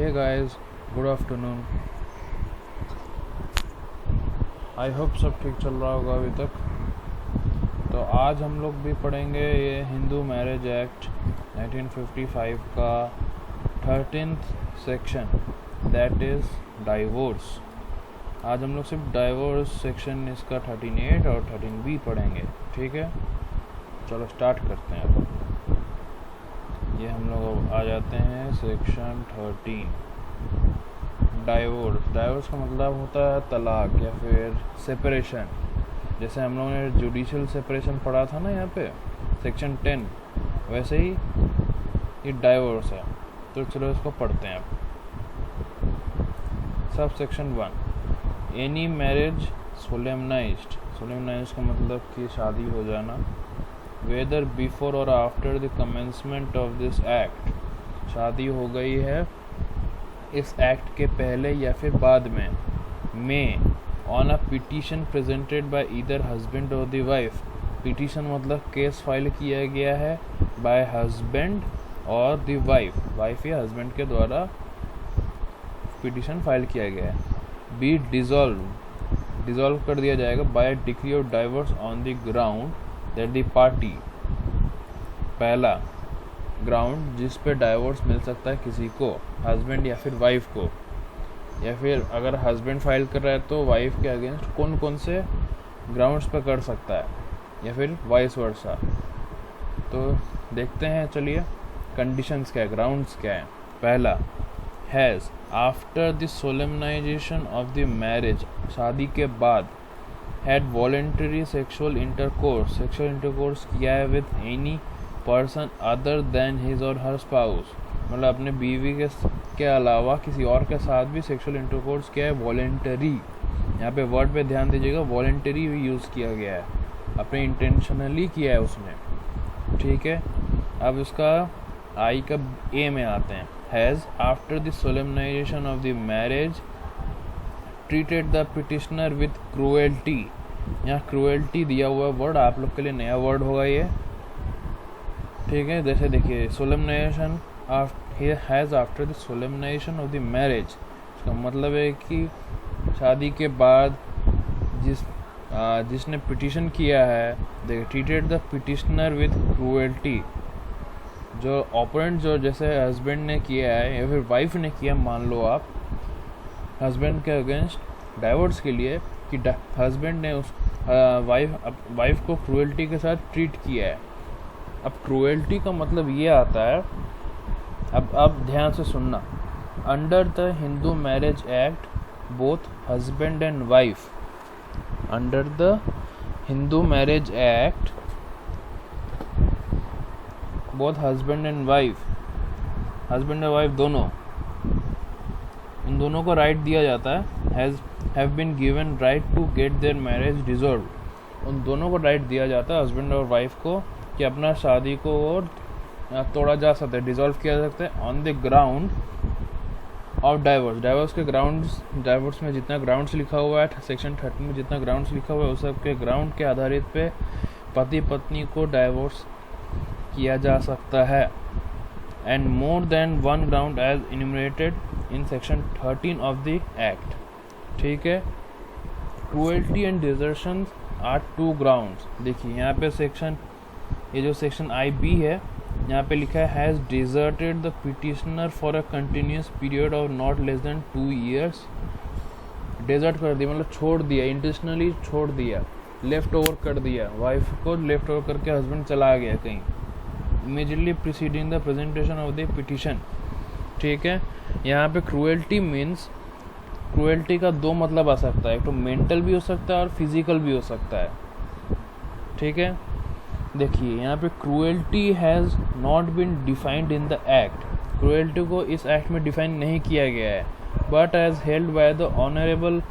Hey guys, good afternoon. I hope सब ठीक चल रहा होगा अभी तक। तो आज हम लोग भी पढ़ेंगे ये हिंदू मैरिज एक्ट 1955 का 13th section, that is divorce. आज हम लोग सिर्फ डाइवोर्स सेक्शन इसका 13A और 13B पढ़ेंगे, ठीक है। चलो स्टार्ट करते हैं। अब ये हम लोग आ जाते हैं सेक्शन 13, डाइवोर्स। डाइवोर्स का मतलब होता है तलाक या फिर सेपरेशन। जैसे हम लोगों ने जुडिशियल सेपरेशन पढ़ा था ना यहाँ पे सेक्शन 10, वैसे ही ये डाइवोर्स है। तो चलो इसको पढ़ते हैं अब। Sub section 1, any marriage solemnised. Solemnised का मतलब कि शादी हो जाना। वेदर बिफोर और after the commencement of this act, शादी हो गई है इस एक्ट के पहले या फिर बाद में on a petition presented by either husband और द वाइफ। पिटीशन मतलब केस फाइल किया गया है बाय हस्बैंड और द वाइफ या हस्बैंड के द्वारा पिटीशन फाइल किया गया है। बी डिसॉल्व कर दिया जाएगा by decree of divorce on the ground that the party. पहला ग्राउंड जिस पे डाइवोर्स मिल सकता है किसी को, हस्बैंड या फिर वाइफ को, या फिर अगर हस्बैंड फाइल कर रहा है तो वाइफ के अगेंस्ट कौन कौन से ग्राउंड्स पे कर सकता है, या फिर वाइस वर्सा। तो देखते हैं, चलिए कंडीशंस क्या है, ग्राउंड्स क्या है। पहला, has after the solemnisation of the marriage, शादी के बाद, हैड वॉलेंटरी सेक्सुअल इंटरकोर्स किया है with any person other than his or her spouse. मतलब अपने बीवी के अलावा किसी और के साथ भी सेक्सुअल इंटरकोर्स किया है। वॉलेंटरी, यहाँ पे वर्ड पे ध्यान दीजिएगा, वॉलेंटरी भी यूज़ किया गया है, अपने इंटेंशनली किया है उसने, ठीक है। अब इसका आई का ए में आते हैं। Has after the solemnisation of the marriage treated the petitioner with cruelty. यहाँ क्रूएल्टी दिया हुआ वर्ड आप लोग के लिए नया वर्ड होगा ये, ठीक है। जैसे देखिए, solemnisation has after the solemnisation of the marriage, इसका मतलब है कि शादी के बाद जिसने पिटिशन किया है, देखिए, treated the petitioner with cruelty. जो ऑपोनेंट, जो जैसे हस्बैंड ने किया है या फिर वाइफ ने किया, मान लो आप हस्बैंड के अगेंस्ट डाइवोर्स के लिए, कि हस्बैंड ने उस वाइफ को क्रूएल्टी के साथ ट्रीट किया है। अब क्रूएल्टी का मतलब ये आता है, अब ध्यान से सुनना, under the Hindu marriage act both husband and wife, under the Hindu marriage act both husband and wife दोनों, इन दोनों को राइट दिया जाता है। Have been given right to get their marriage dissolved. उन दोनों को राइट दिया जाता है, हस्बैंड और वाइफ को, कि अपना शादी को और तोड़ा जा सकता है, डिसॉल्व किया जा सकता है on the ground of divorce. Divorce के ग्राउंड्स, डाइवोर्स में जितना ग्राउंड्स लिखा हुआ है सेक्शन 13 में, जितना ग्राउंड्स लिखा हुआ है उस सब के ग्राउंड के आधारित पे पति पत्नी को डाइवोर्स किया जा सकता है। And more than one ground as enumerated in section 13 of the act, ठीक है। Cruelty and desertion are 2 grounds. देखिए यहाँ पे सेक्शन, ये जो सेक्शन IB है, यहाँ पे लिखा है has deserted the petitioner for a continuous period of not less than 2 years। Desert कर दिया मतलब छोड़ दिया, इंटेंशनली छोड़ दिया, लेफ्ट ओवर कर दिया, वाइफ को लेफ्ट ओवर करके हस्बैंड चला गया कहीं, immediately preceding the presentation of the petition, ठीक है। यहाँ पे क्रूएल्टी मीन्स, क्रूएल्टी का 2 मतलब आ सकता है, एक तो मेंटल भी हो सकता है और फिजिकल भी हो सकता है, ठीक है। देखिए यहाँ पे cruelty has not been defined in the act. Cruelty को इस एक्ट में डिफाइन नहीं किया गया है, but as held by the honourable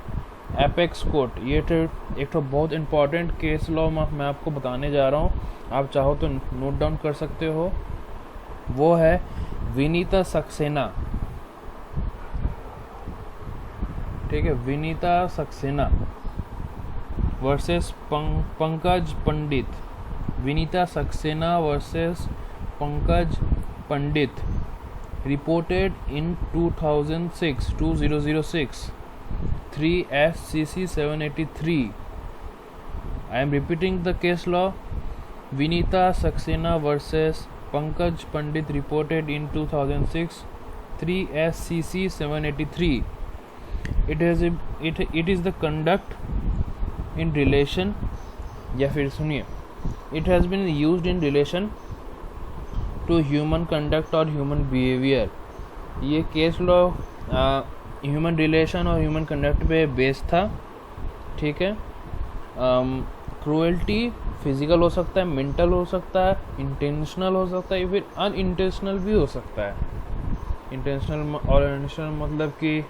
apex court. ये एक तो बहुत इंपॉर्टेंट केस लॉ मैं आपको बताने जा रहा हूँ, आप चाहो तो नोट डाउन कर सकते हो। वो है विनीता सक्सेना, ठीक है, Vinita Saxena versus Pankaj Pandit. Vinita Saxena versus Pankaj Pandit, reported in 2006 3SCC 783. I am repeating the case law. Vinita Saxena versus Pankaj Pandit reported in 2006 3SCC 783. It is the conduct in relation, या फिर सुनिए, it has been used in relation to human conduct or human behavior. ये case law human relation और human conduct पे base था, ठीक है. Cruelty physical हो सकता है, मेंटल हो सकता है, इंटेंशनल हो सकता है, या फिर अनइंटेंशनल भी हो सकता है. इंटेंशनल और अनइंटेंशनल मतलब कि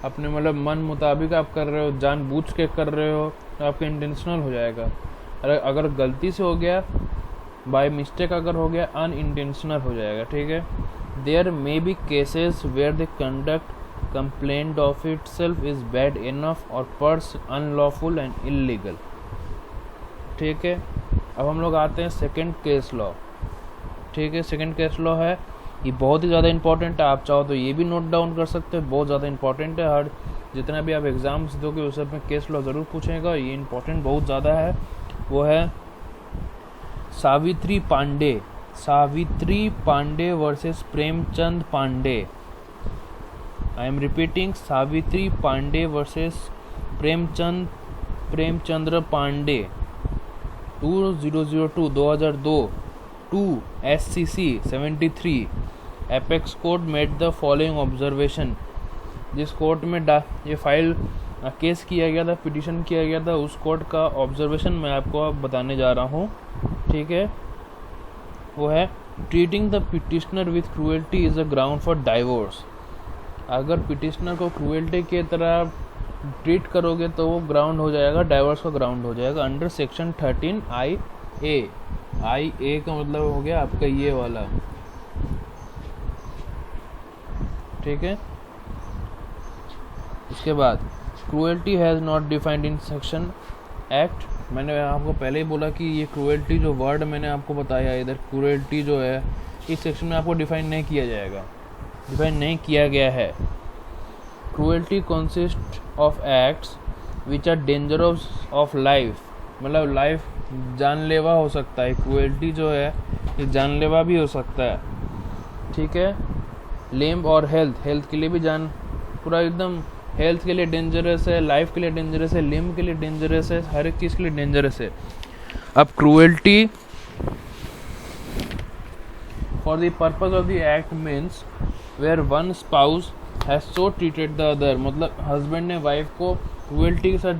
अपने मतलब मन मुताबिक आप कर रहे हो, जानबूझ के कर रहे हो, तो आपका इंटेंशनल हो जाएगा. अगर गलती से हो गया, बाय मिस्टेक अगर हो गया, अनइंटेंशनल हो जाएगा, ठीक है. There may be cases where the conduct complaint of itself is bad enough और पर्स अनलॉफुल एंड इलीगल, ठीक है. अब हम लोग आते हैं सेकंड केस लॉ, ठीक है. सेकंड केस लॉ है, ये बहुत ही ज़्यादा इंपॉर्टेंट है. आप चाहो तो ये भी नोट डाउन कर सकते हो, बहुत ज़्यादा इंपॉर्टेंट है. हर जितना भी आप एग्ज़ाम्स दोगे उस सब में केस लॉ ज़रूर पूछेगा, ये इंपॉर्टेंट बहुत ज़्यादा है. वो है Savitri Pandey versus Premchand Pandey. I am repeating, Savitri Pandey versus Premchandra Pandey 2002 2 SCC 73. Apex court made the following observation. जिस कोर्ट में ये फाइल केस किया गया था, पिटिशन किया गया था, उस कोर्ट का ऑब्जर्वेशन मैं आपको बताने जा रहा हूँ, ठीक है. वो है treating the petitioner with cruelty is a ground for divorce. अगर पिटिशनर को क्रूएल्टी की तरह ट्रीट करोगे तो वो ग्राउंड हो जाएगा, डाइवोर्स का ग्राउंड हो जाएगा अंडर सेक्शन 13IA. IA का मतलब हो गया आपका ये वाला, ठीक है. उसके बाद cruelty has not defined in section act. मैंने आपको पहले ही बोला कि ये क्रूएल्टी जो वर्ड मैंने आपको बताया, इधर क्रूएल्टी जो है इस सेक्शन में आपको डिफाइन नहीं किया जाएगा, डिफाइन नहीं किया गया है. Cruelty consist of acts which are dangerous of life, मतलब लाइफ जानलेवा हो सकता है. क्रूएल्टी जो है ये जानलेवा भी हो सकता है, ठीक है. लेम और हेल्थ के लिए भी पूरा एकदम हेल्थ के लिए डेंजरस है, लाइफ के लिए डेंजरस है, लिम्ब के लिए डेंजरस है, हर एक चीज़ के लिए डेंजरस है. अब cruelty for the purpose of the act means where one spouse has so treated the other, मतलब हस्बैंड ने वाइफ को क्रूएल्टी के साथ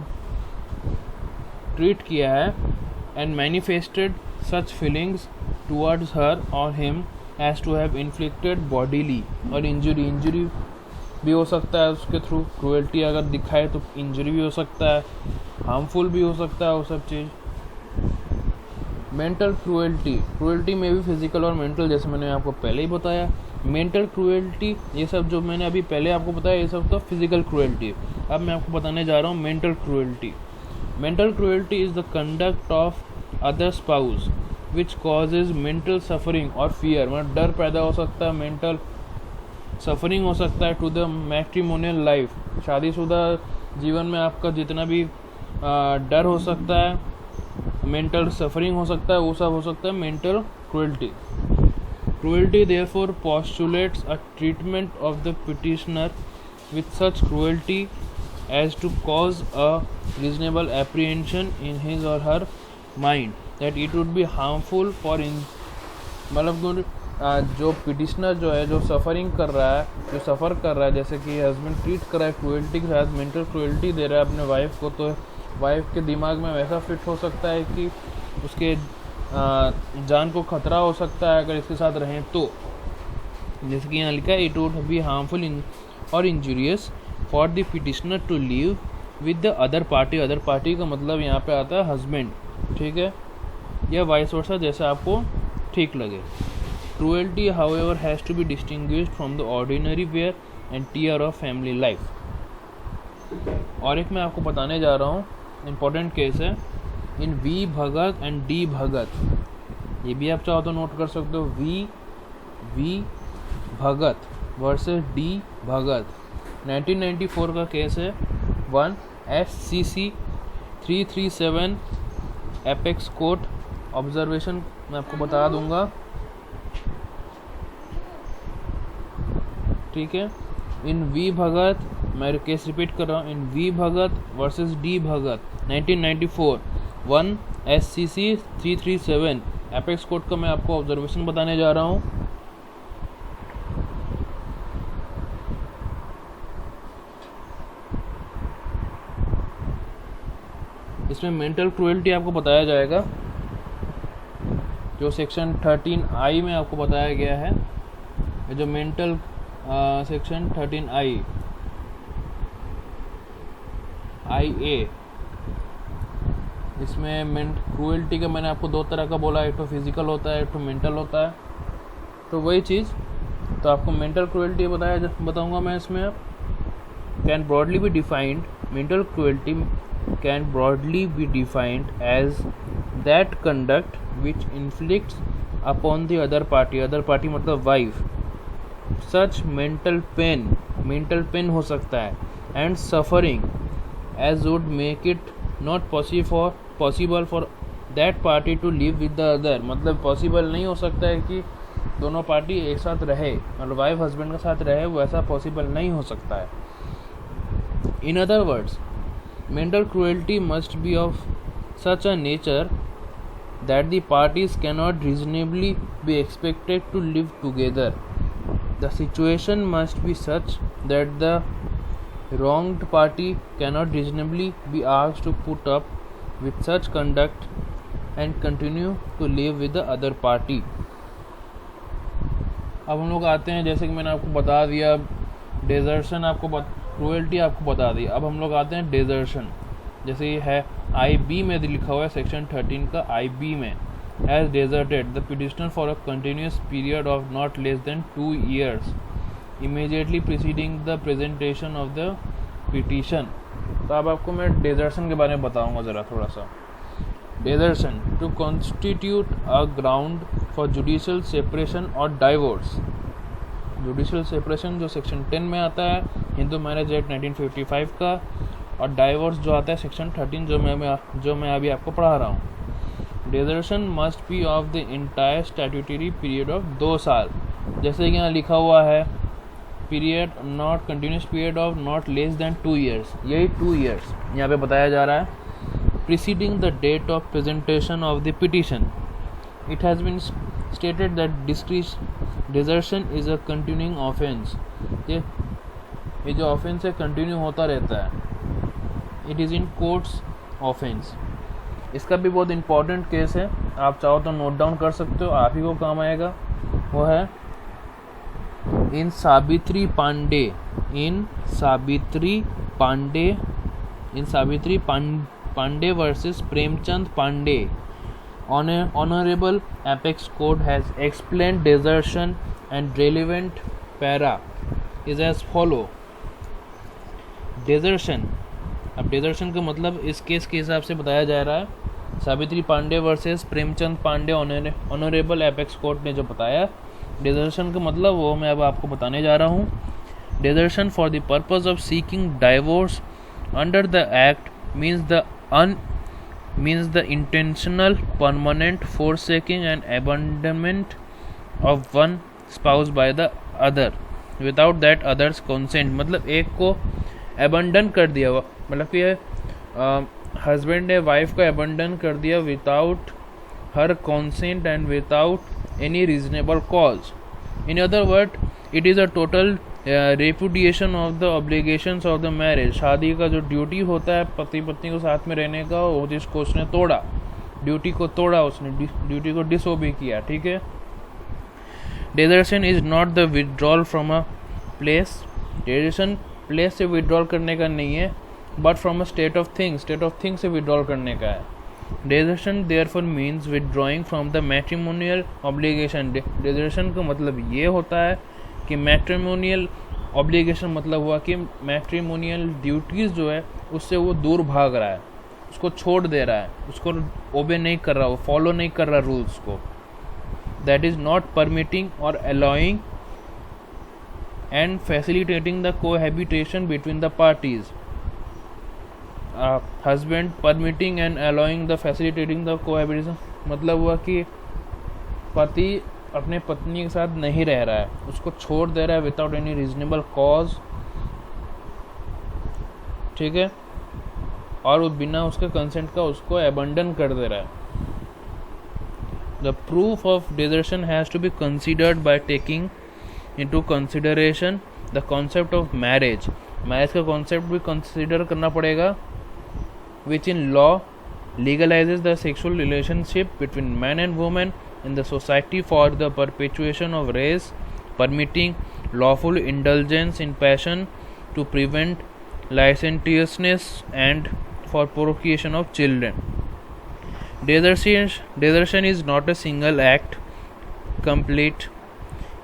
ट्रीट किया है and manifested such feelings towards her or him as to have inflicted bodily or injury भी हो सकता है उसके थ्रू. क्रूएल्टी अगर दिखाए तो इंजरी भी हो सकता है, हार्मफुल भी हो सकता है वो सब चीज़. मेंटल क्रूएल्टी में भी फिजिकल और मेंटल, जैसे मैंने आपको पहले ही बताया. मेंटल क्रूएल्टी ये सब जो मैंने अभी पहले आपको बताया ये सब तो फिजिकल क्रूएल्टी. अब मैं आपको बताने जा रहा हूँ mental cruelty. Mental cruelty is the conduct of other spouse which causes mental suffering और फियर, मतलब डर पैदा हो सकता है, मेंटल सफरिंग हो सकता है टू द मैट्रिमोनियल लाइफ. शादीशुदा जीवन में आपका जितना भी डर हो सकता है, मेंटल सफरिंग हो सकता है, वो सब हो सकता है mental cruelty. Cruelty therefore postulates a treatment of the petitioner with such cruelty as to cause a reasonable apprehension in his or her mind that it would be harmful for मतलब जो पिटिशनर जो है, जो सफ़र कर रहा है, जैसे कि हस्बैंड ट्रीट कर रहा है क्रूएल्टी के साथ, मेंटल क्रूएल्टी दे रहा है अपने वाइफ को, तो वाइफ के दिमाग में वैसा फिट हो सकता है कि उसके जान को खतरा हो सकता है अगर इसके साथ रहें तो. जैसे कि यहाँ लिखा है, इट वुड बी हार्मफुल और injurious for the petitioner to live with the other party. Other party का मतलब यहाँ पे आता है हस्बैंड, ठीक है, या वाइस वर्सा, जैसे आपको ठीक लगे. Cruelty, however, has to be distinguished from the ordinary wear and tear of family life. और एक मैं आपको बताने जा रहा हूँ, इम्पोर्टेंट केस है इन V भगत एंड D भगत. ये भी आप चाहो तो नोट कर सकते हो. V भगत वर्सेस डी भगत, 1994 का केस है। 1 FCC 337 एपेक्स कोर्ट। ऑब्जर्वेशन मैं आपको बता दूंगा, ठीक है। इन वी भगत, मैं केस रिपीट कर रहा हूँ, in V Bhagat versus D Bhagat 1994 1 SCC 337 apex court का मैं आपको ऑब्जर्वेशन बताने जा रहा हूँ। इसमें मेंटल क्रूएल्टी आपको बताया जाएगा, जो सेक्शन 13I में आपको बताया गया है। ये जो मेंटल सेक्शन 13I IA, इसमें क्रूएल्टी का मैंने आपको दो तरह का बोला, एक तो फिजिकल होता है, एक तो मेंटल होता है। तो वही चीज़, तो आपको मेंटल क्रूएल्टी बताऊंगा मैं इसमें। Can broadly be defined, mental cruelty can broadly be defined as that conduct which inflicts upon the other party मतलब wife such mental pain हो सकता है and suffering as would make it not possible for that party to live with the other, मतलब possible नहीं हो सकता है कि दोनों पार्टी एक साथ रहे, मतलब वाइफ हस्बैंड के साथ रहे, वो ऐसा पॉसिबल नहीं हो सकता है। In other words, mental cruelty must be of such a nature that the parties cannot reasonably be expected to live together. The situation must be such that the wronged party cannot reasonably be asked to put up with such conduct and continue to live with the other party. अब हम लोग आते हैं, जैसे कि मैंने आपको बता दिया, डेजर्शन क्रूएल्टी आपको बता दी। अब हम लोग आते हैं डेजर्शन, जैसे ये है IB में लिखा हुआ है सेक्शन 13 का IB में, has deserted the petitioner for a continuous period of not less than 2 years immediately preceding the presentation of the petition. तो अब आपको मैं डेजर्शन के बारे में बताऊंगा ज़रा थोड़ा सा। Desertion to constitute a ground for judicial separation और डाइवोर्स। जुडिशियल सेपरेशन जो सेक्शन 10 में आता है हिंदू मैरिज एक्ट 1955 का, और डाइवोर्स जो आता है सेक्शन 13 जो मैं अभी आपको पढ़ा रहा हूँ। Desertion must be of the entire statutory period of 2 साल, जैसे कि यहाँ लिखा हुआ है period not continuous period of not less than 2 years, यही 2 years यहाँ पे बताया जा रहा है। Preceding the date of presentation of the petition, it has been stated that desertion is a continuing offense, ये जो ऑफेंस है कंटिन्यू होता रहता है। It is in courts offence, इसका भी बहुत इंपॉर्टेंट केस है, आप चाहो तो नोट डाउन कर सकते हो, आप ही को काम आएगा। वो है in Savitri Pandey versus Premchand Pandey. Honorable Apex Court has explained desertion and relevant para is as follow. Desertion, अब desertion का मतलब इस केस के हिसाब से बताया जा रहा है। Savitri Pandey versus Premchand Pandey honourable apex court ने जो बताया, desertion का मतलब वो मैं अब आपको बताने जा रहा हूँ। Desertion for the purpose of seeking divorce under the act means the intentional, permanent forsaking and abandonment of one spouse by the other without that other's consent, मतलब एक को abandon कर दिया हुआ, मतलब कि हस्बैंड ने वाइफ को abandon कर दिया without her consent and without any reasonable cause. In other words, it is a total repudiation of the obligations of the marriage. शादी का जो ड्यूटी होता है पति पत्नी को साथ में रहने का, वो जिसको उसने तोड़ा, ड्यूटी को तोड़ा, उसने ड्यूटी को डिसओबे किया, ठीक है। Desertion is not the withdrawal from a place, desertion place से विड्रॉल करने का नहीं है, but from a state of thing से विड्रॉल करने का है। Desertion therefore means withdrawing from the matrimonial obligation. Desertion का मतलब ये होता है कि मैट्रिमोनियल ऑब्लिगेशन मतलब हुआ कि मैट्रिमोनियल ड्यूटीज़ जो है उससे वो दूर भाग रहा है, उसको छोड़ दे रहा है, उसको ओबे नहीं कर रहा, वो फॉलो नहीं कर रहा रूल्स को। दैट इज़ नॉट परमिटिंग और allowing and facilitating the cohabitation between the parties. Husband permitting and allowing the facilitating the cohabitation, मतलब हुआ कि पति अपने पत्नी के साथ नहीं रह रहा है, उसको छोड़ दे रहा है विदाउट एनी रीजनेबल कॉज, ठीक है, और वो बिना उसके कंसेंट का उसको अबंडन कर दे रहा है. The proof of desertion has to be considered by taking into consideration the concept of marriage. Marriage का कॉन्सेप्ट भी कंसिडर करना पड़ेगा, which in law legalizes the sexual relationship between man and woman in the society for the perpetuation of race, permitting lawful indulgence in passion to prevent licentiousness and for procreation of children. Desertion is not a single act complete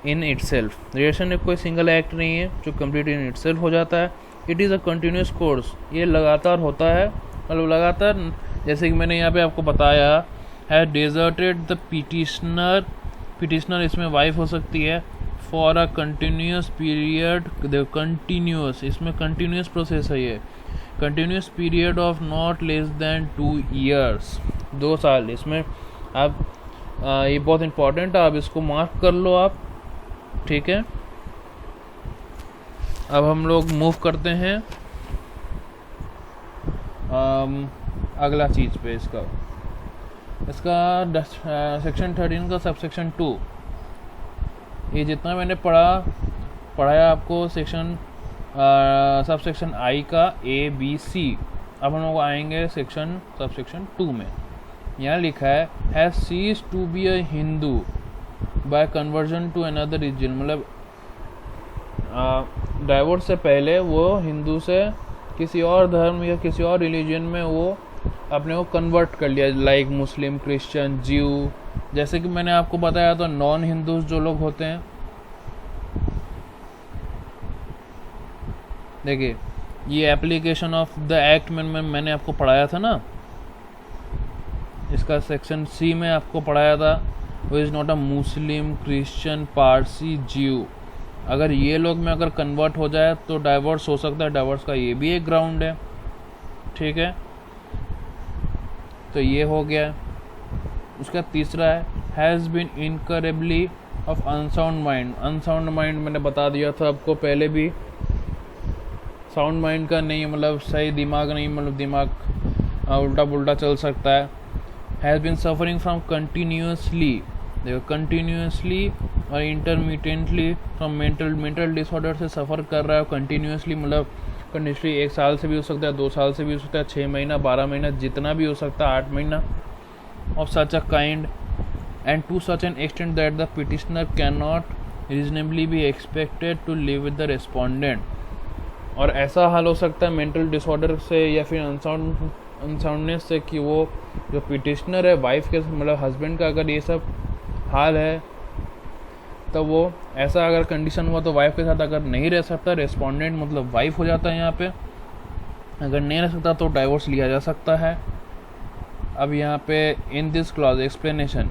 in itself. Desertion कोई single act नहीं है जो complete in itself हो जाता है. It is a continuous course. ये लगातार होता है, मतलब लगातार, जैसे कि मैंने यहाँ पे आपको बताया है, डेजर्टेड द पिटिशनर इसमें वाइफ हो सकती है, for a continuous period, continuous, इसमें कंटिन्यूस प्रोसेस है, ये continuous period of not less than 2 years, 2 साल. इसमें आप ये बहुत इम्पोर्टेंट है, आप इसको मार्क कर लो आप, ठीक है. अब हम लोग मूव करते हैं अगला चीज़ पे. इसका सेक्शन 13 का सबसेक्शन 2, ये जितना मैंने पढ़ाया आपको सेक्शन सबसेक्शन आई का ABC. अब हम लोग आएंगे सबसेक्शन 2 में. यहाँ लिखा है has cease to be a Hindu by conversion to another religion, मतलब डाइवोर्स से पहले वो हिंदू से किसी और धर्म या किसी और रिलीजन में वो अपने को कन्वर्ट कर लिया, लाइक मुस्लिम, क्रिश्चियन, ज्यू. जैसे कि मैंने आपको बताया तो नॉन हिंदूज जो लोग होते हैं, देखिए ये एप्लीकेशन ऑफ द एक्ट में मैंने आपको पढ़ाया था ना, इसका सेक्शन C में आपको पढ़ाया था, वो is not a Muslim, Christian, Parsi, ज्यू. अगर ये लोग में अगर कन्वर्ट हो जाए तो डाइवोर्स हो सकता है. डाइवोर्स का ये भी एक ग्राउंड है, ठीक है. तो ये हो गया. उसका तीसरा है has been incurably of unsound mind. Unsound mind मैंने बता दिया था आपको पहले भी, साउंड माइंड का नहीं, मतलब सही दिमाग नहीं, मतलब दिमाग उल्टा पुल्टा चल सकता है. Has been suffering from continuously, देखो कंटिन्यूसली और इंटरमीडिएटली फ्रॉम मेंटल डिसऑर्डर से सफ़र कर रहा है. कंटिन्यूसली मतलब कंटिन्यूसली 1 साल से भी हो सकता है, 2 साल से भी हो सकता है, 6 महीना, 12 महीना, जितना भी हो सकता है, 8 महीना. Of such a kind and to such an extent that the petitioner can not reasonably be expected to live with the respondent. और ऐसा हाल हो सकता है मेंटल डिसऑर्डर से या फिर अनसाउंडनेस से कि वो जो पिटिशनर है वाइफ के, मतलब हस्बैंड का अगर ये सब हाल है तो वो ऐसा अगर कंडीशन हुआ तो वाइफ के साथ अगर नहीं रह सकता, रेस्पोंडेंट मतलब वाइफ हो जाता है यहाँ पे. अगर नहीं रह सकता तो डाइवोर्स लिया जा सकता है. अब यहाँ पे in this clause explanation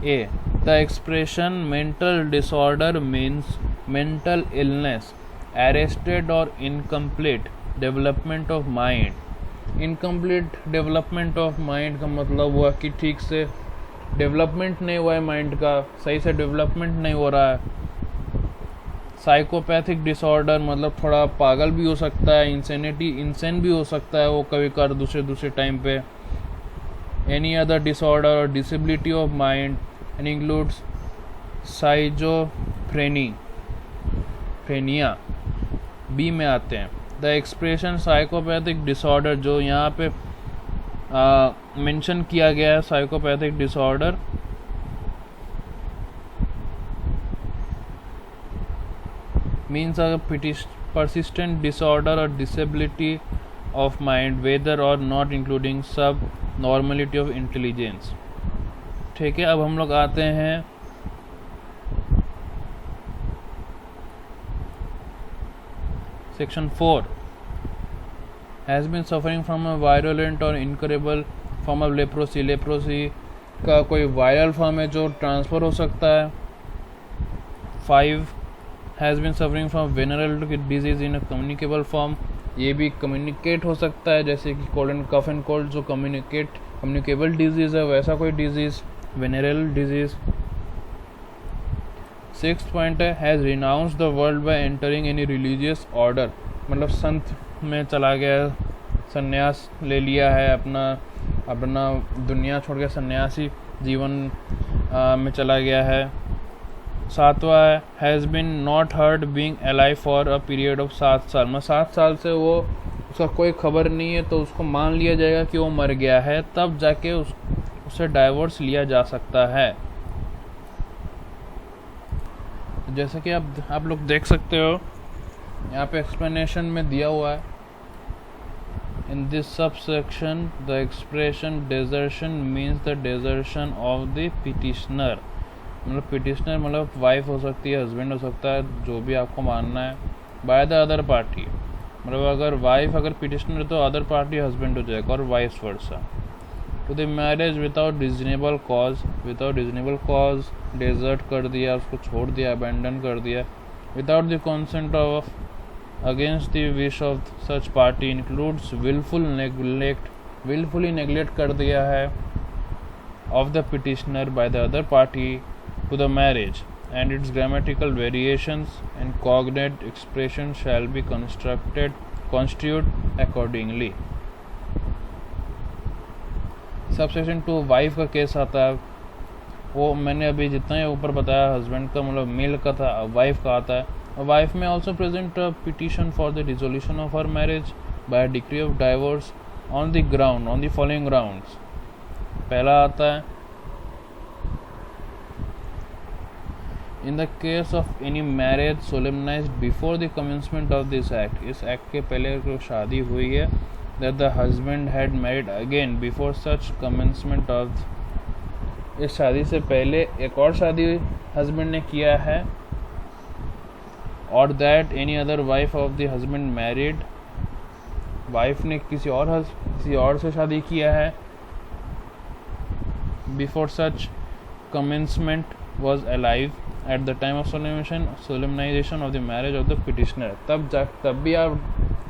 A, the expression mental disorder means mental illness, arrested or incomplete development of mind. Incomplete development of mind का मतलब हुआ कि ठीक से डेवलपमेंट नहीं हुआ है माइंड का, सही से डेवलपमेंट नहीं हो रहा है. साइकोपैथिक डिसऑर्डर मतलब थोड़ा पागल भी हो सकता है, इंसेन भी हो सकता है वो कभी कर दूसरे टाइम पे. Any other disorder or disability of mind and includes schizophrenia बी में आते हैं. द एक्सप्रेशन साइकोपैथिक डिसऑर्डर जो यहाँ पे मेंशन किया गया है, psychopathic disorder means a persistent disorder or disability of mind whether or not including subnormality of intelligence. ठीक है. अब हम लोग आते हैं section 4. Has been suffering from a violent और incurable form of leprosy. Leprosy का कोई वायरल फॉर्म है जो ट्रांसफ़र हो सकता है. 5 has been suffering from venereal disease in a communicable form, ये भी कम्युनिकेट हो सकता है, जैसे कि cold and cough and cold जो कम्युनिकेबल डिजीज़ है वैसा कोई disease venereal disease. 6th point है has renounced the world by entering any religious order, मतलब संत में चला गया, संन्यास ले लिया है, अपना दुनिया छोड़ के सन्यासी जीवन में चला गया है। 7वां है has been not heard being alive for a period of 7 साल, मतलब 7 साल से वो उसका कोई खबर नहीं है तो उसको मान लिया जाएगा कि वो मर गया है, तब जाके उससे डाइवोर्स लिया जा सकता है। जैसे कि आप लोग देख सकते हो यहाँ पे एक्सप्लेनेशन में दिया हुआ है, in this subsection the expression desertion means the desertion of the petitioner, मतलब पिटिशनर मतलब वाइफ हो सकती है, हस्बैंड हो सकता है, जो भी आपको मानना है, बाय द अदर पार्टी, मतलब अगर वाइफ अगर पिटिशनर है तो अदर पार्टी हस्बैंड हो जाएगा, और vice versa. To the marriage without reasonable cause desert कर दिया, उसको छोड़ दिया, अबैंडन कर दिया, without the consent of against the wish of such party includes wilfully neglect कर दिया है of the petitioner by the other party to the marriage, and its grammatical variations and cognate expression shall be construed accordingly. Subsection 2 wife का case आता है, वो मैंने अभी जितना ही ऊपर बताया हस्बैंड का मतलब मेल का था, वाइफ का आता है। वाइफ में also present a petition for the dissolution of her marriage by decree of divorce on the following grounds. पहला आता है In the case of any marriage solemnized before the commencement of this act, इस act के पहले जो शादी हुई है, that the husband had married again before such commencement of, इस शादी से पहले एक और शादी हस्बैंड ने किया है, और that any other wife of the husband married, wife ने किसी और से शादी किया है, before such commencement was alive at the time of solemnization of the marriage of the petitioner,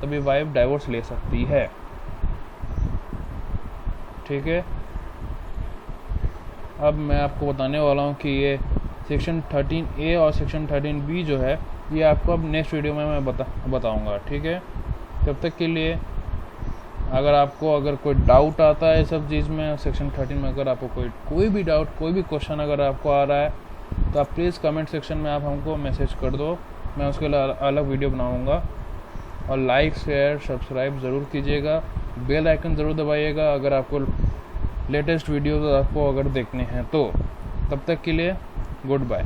तभी वाइफ डाइवोर्स ले सकती है। ठीक है, अब मैं आपको बताने वाला हूँ कि ये सेक्शन 13A और सेक्शन 13B जो है ये आपको अब नेक्स्ट वीडियो में मैं बताऊँगा। ठीक है, तब तक के लिए अगर कोई डाउट आता है सब चीज़ में सेक्शन 13 में, अगर आपको कोई भी डाउट कोई भी क्वेश्चन अगर आपको आ रहा है तो आप प्लीज़ कमेंट सेक्शन में आप हमको मैसेज कर दो, मैं उसके लिए अलग वीडियो बनाऊंगा। और लाइक शेयर सब्सक्राइब ज़रूर कीजिएगा, बेल आइकन ज़रूर दबाइएगा अगर आपको लेटेस्ट वीडियोज़ आपको अगर देखने हैं तो। तब तक के लिए गुड बाय।